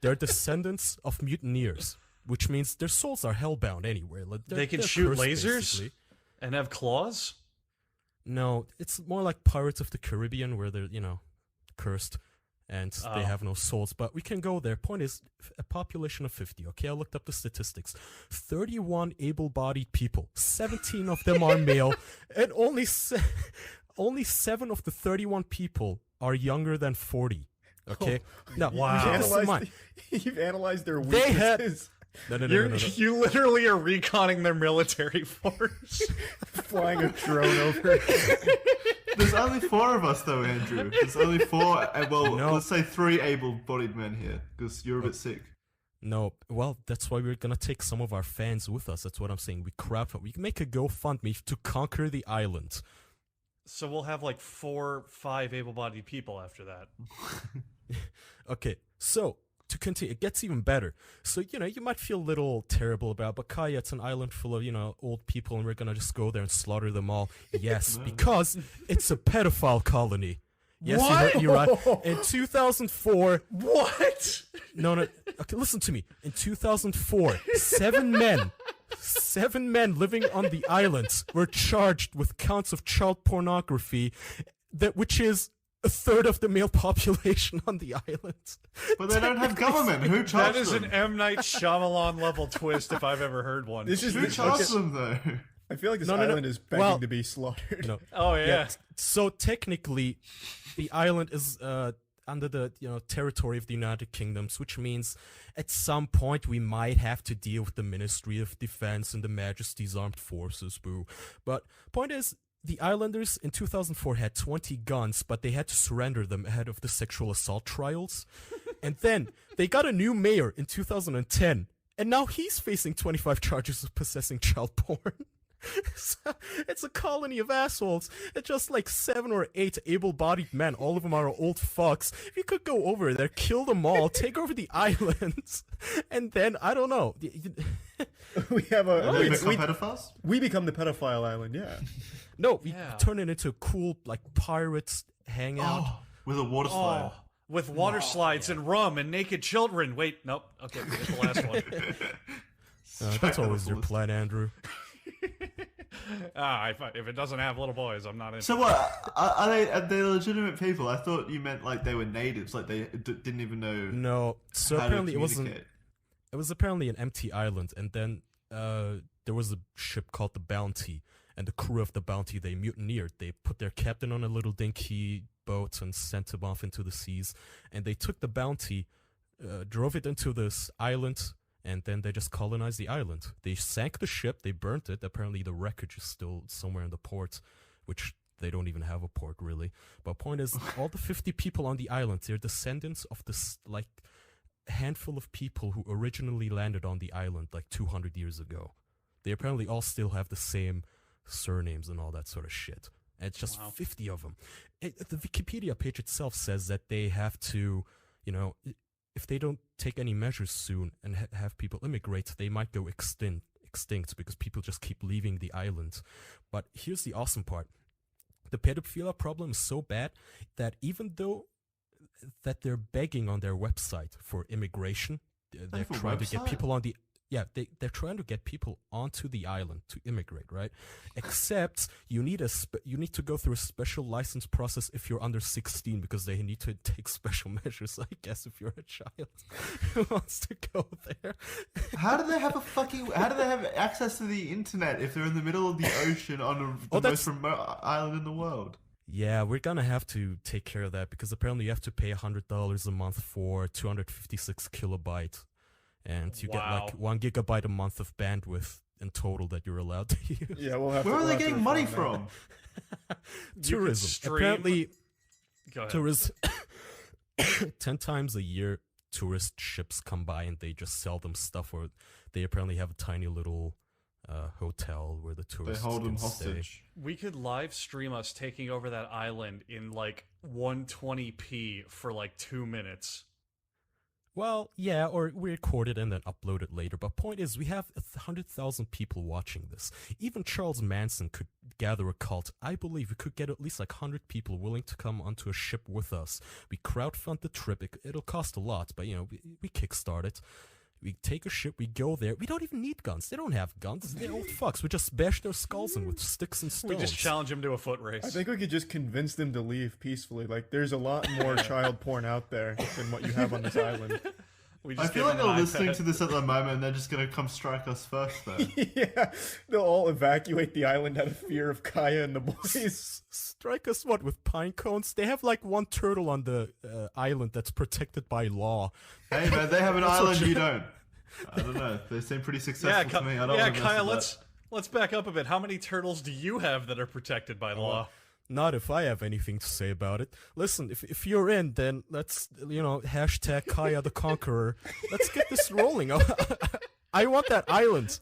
they're descendants of mutineers, which means their souls are hellbound anywhere. Like, They can they're shoot cursed, lasers? basically. And have claws? No, it's more like Pirates of the Caribbean, where they're, cursed and Oh. they have no souls. But we can go there. Point is, a population of 50. Okay, I looked up the statistics. 31 able-bodied people. 17 of them are male, and only 7 of the 31 people are younger than 40. Okay, now Wow. keep this in mind. You've analyzed their They had- weaknesses. No. You literally are reconning their military force. Flying a drone over. There's only 4 of us, though, Andrew. There's only 4. Well, No. let's say 3 able-bodied men here, because you're a bit sick. No, well, that's why we're gonna take some of our fans with us. That's what I'm saying. We can make a GoFundMe to conquer the island. So we'll have like 4-5 able-bodied people after that. Okay, so to continue, it gets even better. So, you might feel a little terrible about, but Kaya, it's an island full of, old people, and we're gonna just go there and slaughter them all. Yes, because it's a pedophile colony. Yes, you heard me right. In 2004, What? no, okay, listen to me. In 2004, 7 men living on the islands were charged with counts of child pornography, which is a third of the male population on the island. But they don't have government. Who That charged is them? an M. Night Shyamalan level twist if I've ever heard one. This is Who charged them, though? I feel like this No. island is begging Well- to be slaughtered. No. Oh, yeah. So technically, the island is under the territory of the United Kingdoms, which means at some point we might have to deal with the Ministry of Defense and the Majesty's Armed Forces. Boo. But point is, the islanders in 2004 had 20 guns, but they had to surrender them ahead of the sexual assault trials. And then they got a new mayor in 2010, and now he's facing 25 charges of possessing child porn. So, it's a colony of assholes. It's just like 7 or 8 able-bodied men. All of them are old fucks. If you could go over there, kill them all, take over the islands, and then, I don't know. We have And they we, become we, pedophiles? we become the pedophile island. Yeah. No, we Yeah. turn it into a cool, like, pirates hangout. Oh, with a water slide. Oh, with water slides and rum and naked children. Wait, nope. Okay, we get the last one. That's always your plan, Andrew. If it doesn't have little boys, I'm not in. So what? Are they legitimate people? I thought you meant like they were natives, like they didn't even know No, so how apparently to it wasn't. communicate. It was apparently an empty island, and then there was a ship called the Bounty, and the crew of the Bounty, they mutineered. They put their captain on a little dinky boat and sent him off into the seas, and they took the Bounty, drove it into this island, and then they just colonized the island. They sank the ship, they burnt it. Apparently the wreckage is still somewhere in the port, which they don't even have a port, really. But point is, all the 50 people on the island, they're descendants of this, like, handful of people who originally landed on the island, like, 200 years ago. They apparently all still have the same surnames and all that sort of shit. And it's just 50 of them. The Wikipedia page itself says that they have to, if they don't take any measures soon and have people immigrate, they might go extinct because people just keep leaving the island. But here's the awesome part. The pedophilia problem is so bad that even though that they're begging on their website for immigration, they're trying to get people on the... Yeah, they're trying to get people onto the island to immigrate, right? Except you need to go through a special license process if you're under 16 because they need to take special measures, I guess, if you're a child who wants to go there. How do they have access to the internet if they're in the middle of the ocean on the most remote island in the world? Yeah, we're gonna have to take care of that because apparently you have to pay $100 a month for 256 kilobytes. And you get like 1 gigabyte a month of bandwidth in total that you're allowed to use. Yeah, we'll have. Where are they getting money from? Tourism. Apparently, tourists 10 times a year, tourist ships come by and they just sell them stuff, or they apparently have a tiny little hotel where the tourists hold them can hostage. stay. We could live stream us taking over that island in like 120p for like 2 minutes. Well, yeah, or we record it and then upload it later. But point is, we have 100,000 people watching this. Even Charles Manson could gather a cult. I believe we could get at least like 100 people willing to come onto a ship with us. We crowdfund the trip. It'll cost a lot, but we kickstart it. We take a ship, we go there. We don't even need guns. They don't have guns. They're old fucks. We just bash their skulls in with sticks and stones. We just challenge them to a foot race. I think we could just convince them to leave peacefully. Like, there's a lot more child porn out there than what you have on this island. I feel like they're listening to this at the moment and they're just going to come strike us first, though. Yeah, they'll all evacuate the island out of fear of Kaya and the boys. Strike us what, with pine cones? They have like one turtle on the island that's protected by law. Hey man, they have an island, you don't. I don't know. They seem pretty successful to me. I don't want to Kaya, let's back up a bit. How many turtles do you have that are protected by law? Not if I have anything to say about it. Listen, if you're in, then let's, hashtag Kaya the Conqueror. Let's get this rolling. I want that island.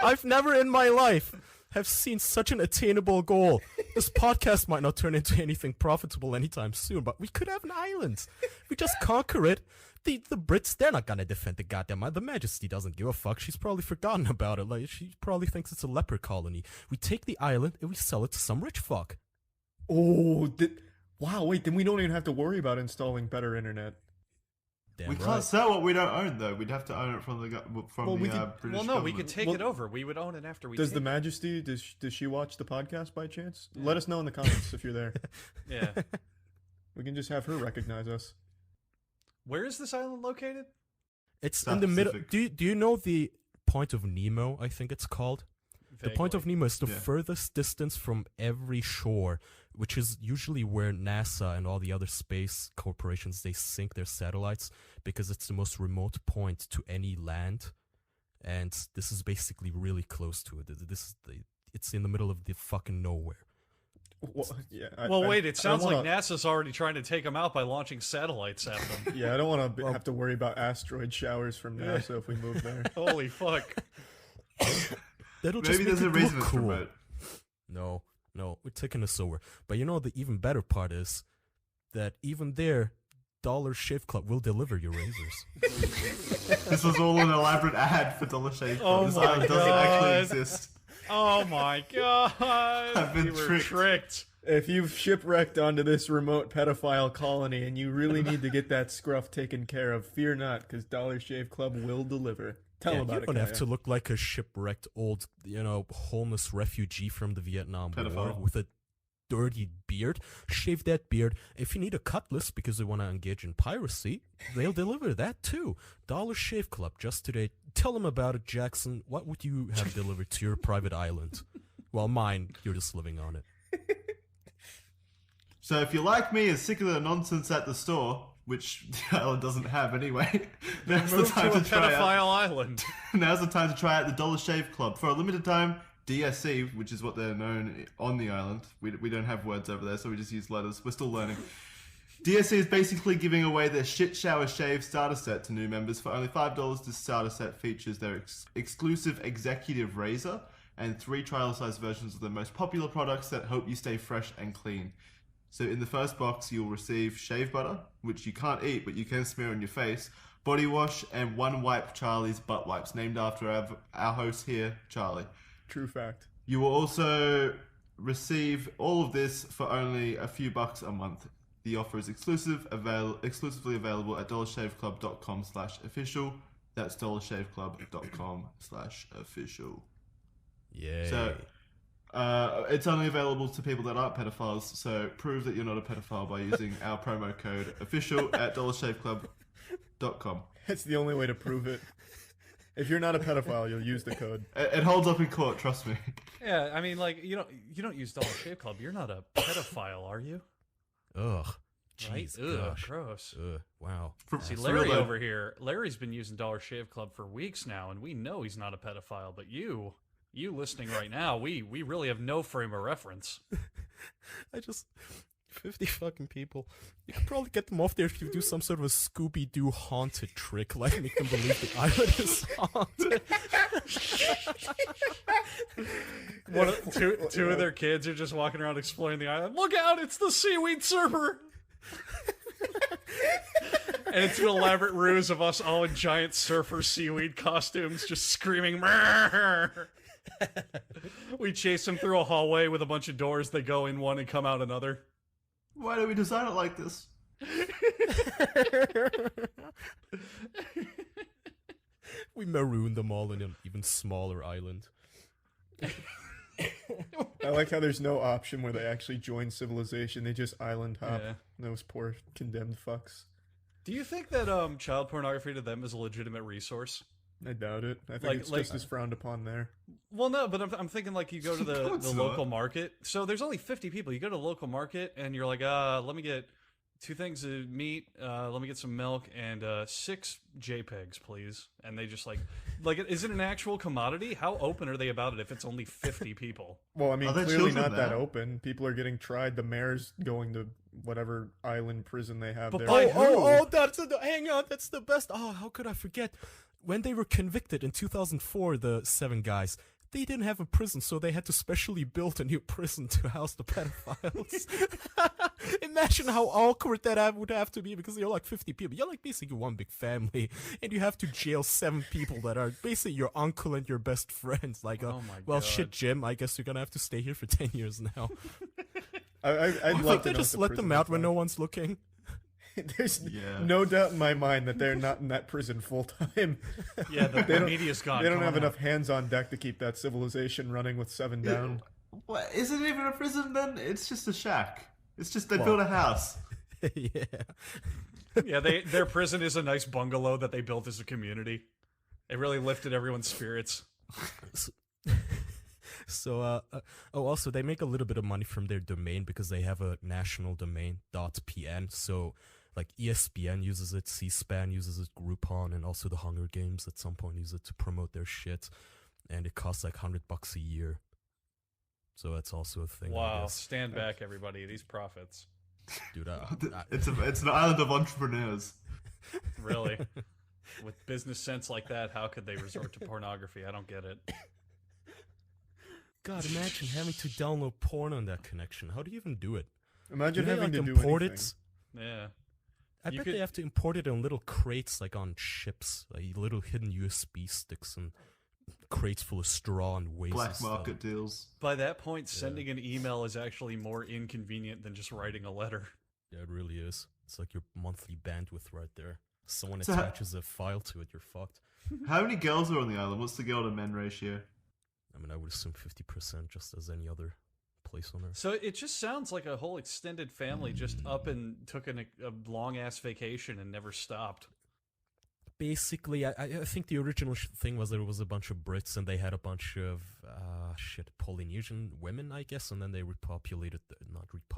I've never in my life have seen such an attainable goal. This podcast might not turn into anything profitable anytime soon, but we could have an island. We just conquer it. The Brits, they're not gonna defend the goddamn island. The Majesty doesn't give a fuck. She's probably forgotten about it. Like, she probably thinks it's a leper colony. We take the island and we sell it to some rich fuck. Oh, wow, wait, then we don't even have to worry about installing better internet. We can't sell what we don't own, though. We'd have to own it from the British government. Well, no, we could take it over. We would own it after we Does the Majesty, does she watch the podcast by chance? Yeah. Let us know in the comments if you're there. Yeah. We can just have her recognize us. Where is this island located? It's in the middle. Do you know the Point of Nemo, I think it's called? Vaguely. The Point of Nemo is the furthest distance from every shore, which is usually where NASA and all the other space corporations, they sink their satellites because it's the most remote point to any land. And this is basically really close to it. It's in the middle of the fucking nowhere. Well, yeah, wait, it sounds like NASA's already trying to take them out by launching satellites at them. Yeah, I don't want to have to worry about asteroid showers from NASA if we move there. Holy fuck. That'll Maybe there's a reason it's cool. remote. No, we're taking this over. But the even better part is that even there, Dollar Shave Club will deliver your razors. This was all an elaborate ad for Dollar Shave Club. This island doesn't actually exist. Oh my god! I've been tricked. If you've shipwrecked onto this remote pedophile colony and you really need to get that scruff taken care of, fear not, because Dollar Shave Club will deliver. Tell them about it. You don't have to look like a shipwrecked old, homeless refugee from the Vietnam War with a dirty beard. Shave that beard. If you need a cutlass because they want to engage in piracy, they'll deliver that too. Dollar Shave Club just today. Tell them about it, Jackson. What would you have delivered to your private island? Well, mine, you're just living on it. So if you're like me and sick of the nonsense at the store, which the island doesn't have anyway, now's the time to try pedophile island. Now's the time to try out the Dollar Shave Club for a limited time. DSC, which is what they're known on the island. We don't have words over there, so we just use letters. We're still learning. DSC is basically giving away their Shit Shower Shave starter set to new members for only $5. This starter set features their exclusive executive razor and 3 trial-sized versions of the most popular products that help you stay fresh and clean. So in the first box, you'll receive shave butter, which you can't eat, but you can smear on your face, body wash, and One Wipe Charlie's butt wipes, named after our host here, Charlie. True fact. You will also receive all of this for only a few bucks a month. The offer is exclusively available at dollarshaveclub.com/official. That's dollarshaveclub.com/official. Yay. So, it's only available to people that aren't pedophiles, so prove that you're not a pedophile by using our promo code official at dollarshaveclub.com. That's the only way to prove it. If you're not a pedophile, you'll use the code. It holds up in court, trust me. Yeah, I mean, like, you don't use Dollar Shave Club. You're not a pedophile, are you? Ugh. Right? Jeez, Ugh, gosh. gross. Wow. See, Larry over here, Larry's been using Dollar Shave Club for weeks now, and we know he's not a pedophile, but you listening right now, we really have no frame of reference. 50 fucking people. You could probably get them off there if you do some sort of a Scooby-Doo haunted trick, like make them believe the island is haunted. Two of their kids are just walking around exploring the island. Look out, it's the seaweed surfer! And it's an elaborate ruse of us all in giant surfer seaweed costumes, just screaming, "Murr!" We chase them through a hallway with a bunch of doors. They go in one and come out another. Why do we design it like this? We maroon them all in an even smaller island. I like how there's no option where they actually join civilization. They just island hop. Yeah. Those poor condemned fucks. Do you think that child pornography to them is a legitimate resource? I doubt it. I think it's just as frowned upon there. Well, no, but I'm thinking like you go to the it's local not. market. So there's only 50 people. You go to the local market and you're like, let me get 2 things of meat, let me get some milk, and 6 JPEGs, please. And they just like, is it an actual commodity? How open are they about it if it's only 50 people? Well, I mean, Are there clearly children not that there? open. People are getting tried. The mayor's going to whatever island prison they have But there. by who? Hang on, that's the best. Oh, how could I forget? When they were convicted in 2004, the 7 guys, they didn't have a prison, so they had to specially build a new prison to house the pedophiles. Imagine how awkward that would have to be, because you're like 50 people. You're like basically one big family, and you have to jail 7 people that are basically your uncle and your best friends. Like, Oh my well, God. shit, Jim, I guess you're gonna have to stay here for 10 years now. I'd love to They know just what the let them prison out is when no like. one's looking. There's Yeah. no doubt in my mind that they're not in that prison full time. Yeah, the don't- media's gone. They don't Come have on enough hands on deck to keep that civilization running with 7 down. What, is it even a prison then? It's just a shack. It's just they Well- built a house. Yeah. now. Yeah, their prison is a nice bungalow that they built as a community. It really lifted everyone's spirits. So, also they make a little bit of money from their domain because they have a national domain .pn. So, like ESPN uses it, C-SPAN uses it, Groupon, and also the Hunger Games at some point use it to promote their shit. And it costs like $100 a year. So that's also a thing. I Wow, guess. stand back, everybody. These profits. Dude. It's an island of entrepreneurs. Really. With business sense like that, how could they resort to pornography? I don't get it. God, imagine having to download porn on that connection. How do you even do it? Imagine Do they, having like, to do import anything. it? Yeah. I You bet could- they have to import it in little crates, like on ships, like little hidden USB sticks and crates full of straw and waste. and Black stuff. market deals. By that point, sending an email is actually more inconvenient than just writing a letter. Yeah, it really is. It's like your monthly bandwidth right there. Someone So- attaches a file to it, you're fucked. How many girls are on the island? What's the girl to men ratio? I mean, I would assume 50% just as any other place on Earth. So it just sounds like a whole extended family just up and took a long-ass vacation and never stopped. Basically, I think the original thing was there was a bunch of Brits and they had a bunch of, Polynesian women, I guess, and then they repopulated, not repopulated.